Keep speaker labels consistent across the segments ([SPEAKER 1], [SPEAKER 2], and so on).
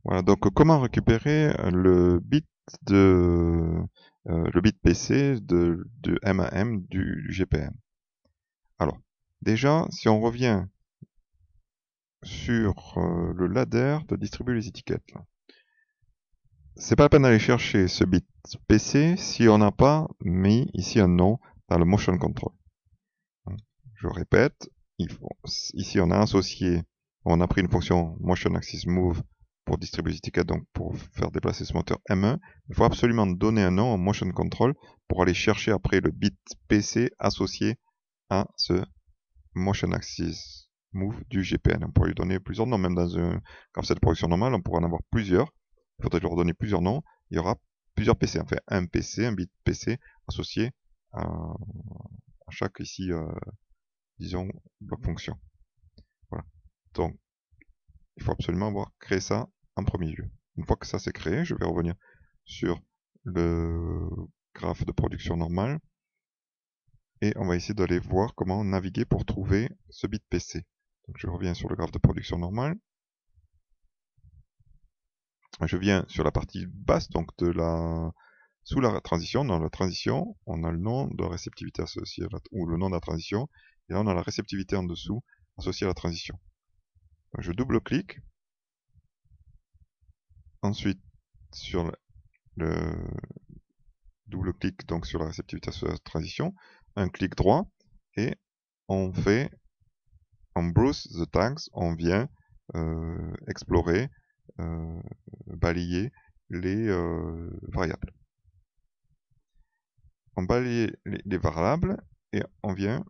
[SPEAKER 1] Voilà, donc comment récupérer le bit PC de M à M du GPN. Alors, déjà, si on revient sur le ladder de distribuer les étiquettes, là, c'est pas la peine d'aller chercher ce bit PC si on n'a pas mis ici un nom dans le motion control. Je répète, ici on a associé, on a pris une fonction motion axis move pour distribuer les étiquettes, donc pour faire déplacer ce moteur M1. Il faut absolument donner un nom au motion control pour aller chercher après le bit PC associé à ce motion axis move du GPN. On pourrait lui donner plusieurs noms, même dans un concept de production normale, on pourrait en avoir plusieurs. Il faudrait leur donner plusieurs noms. Il y aura plusieurs PC, enfin un PC, un bit PC associé à chaque ici, disons, bloc fonction. Voilà. Donc, il faut absolument avoir créé ça en premier lieu. Une fois que ça c'est créé, je vais revenir sur le graphe de production normale et on va essayer d'aller voir comment naviguer pour trouver ce bit PC. Donc je reviens sur le graphe de production normale. Je viens sur la partie basse, donc sous la transition. Dans la transition, on a le nom de la réceptivité associée ou le nom de la transition, et là on a la réceptivité en dessous associée à la transition. Donc, je double-clique. Ensuite, sur le double-clic donc sur la réceptivité associée à la transition, un clic droit, et on browse the tags, on vient explorer, balayer les variables. On balaye les variables et on vient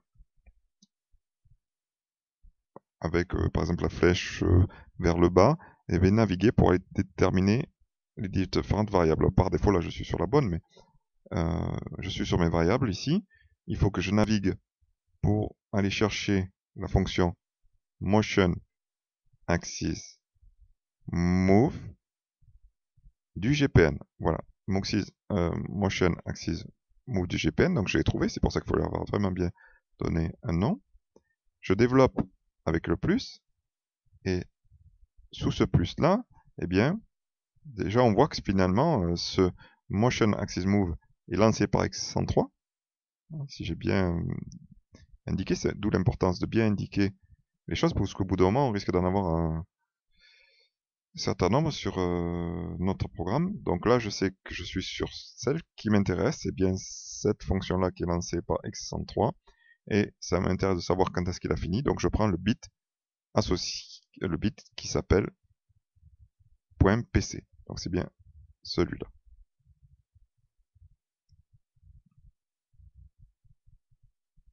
[SPEAKER 1] avec par exemple la flèche vers le bas et va naviguer pour aller déterminer les différentes variables. Par défaut là je suis sur la bonne, mais je suis sur mes variables ici. Il faut que je navigue pour aller chercher la fonction motion axis move du GPN. Voilà, motion axis move du GPN. Donc je l'ai trouvé, c'est pour ça qu'il faut lui avoir vraiment bien donné un nom. Je développe avec le plus, et sous ce plus là, eh bien, déjà on voit que finalement ce motion axis move est lancé par x103. Si j'ai bien indiqué, c'est d'où l'importance de bien indiquer les choses, parce qu'au bout d'un moment on risque d'en avoir un certain nombre sur notre programme. Donc là, je sais que je suis sur celle qui m'intéresse, c'est bien cette fonction-là qui est lancée par x103, et ça m'intéresse de savoir quand est-ce qu'il a fini. Donc je prends le bit associé, le bit qui s'appelle .pc. Donc c'est bien celui-là.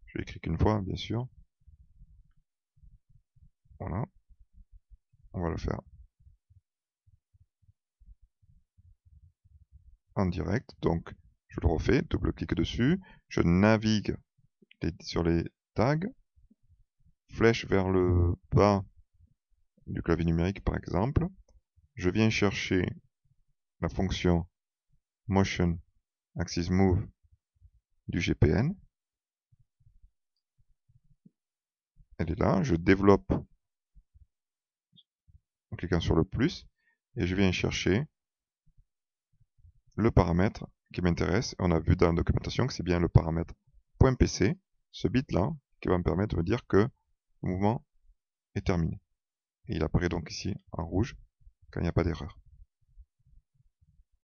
[SPEAKER 1] Je l'écris qu'une fois, bien sûr. Voilà. On va le faire en direct. Donc je le refais, double-clic dessus. Je navigue sur les tags. Flèche vers le bas du clavier numérique par exemple. Je viens chercher la fonction motion axis move du GPN. Elle est là. Je développe en cliquant sur le plus et je viens chercher le paramètre qui m'intéresse. On a vu dans la documentation que c'est bien le paramètre .pc, ce bit là, qui va me permettre de me dire que le mouvement est terminé. Et il apparaît donc ici en rouge quand il n'y a pas d'erreur.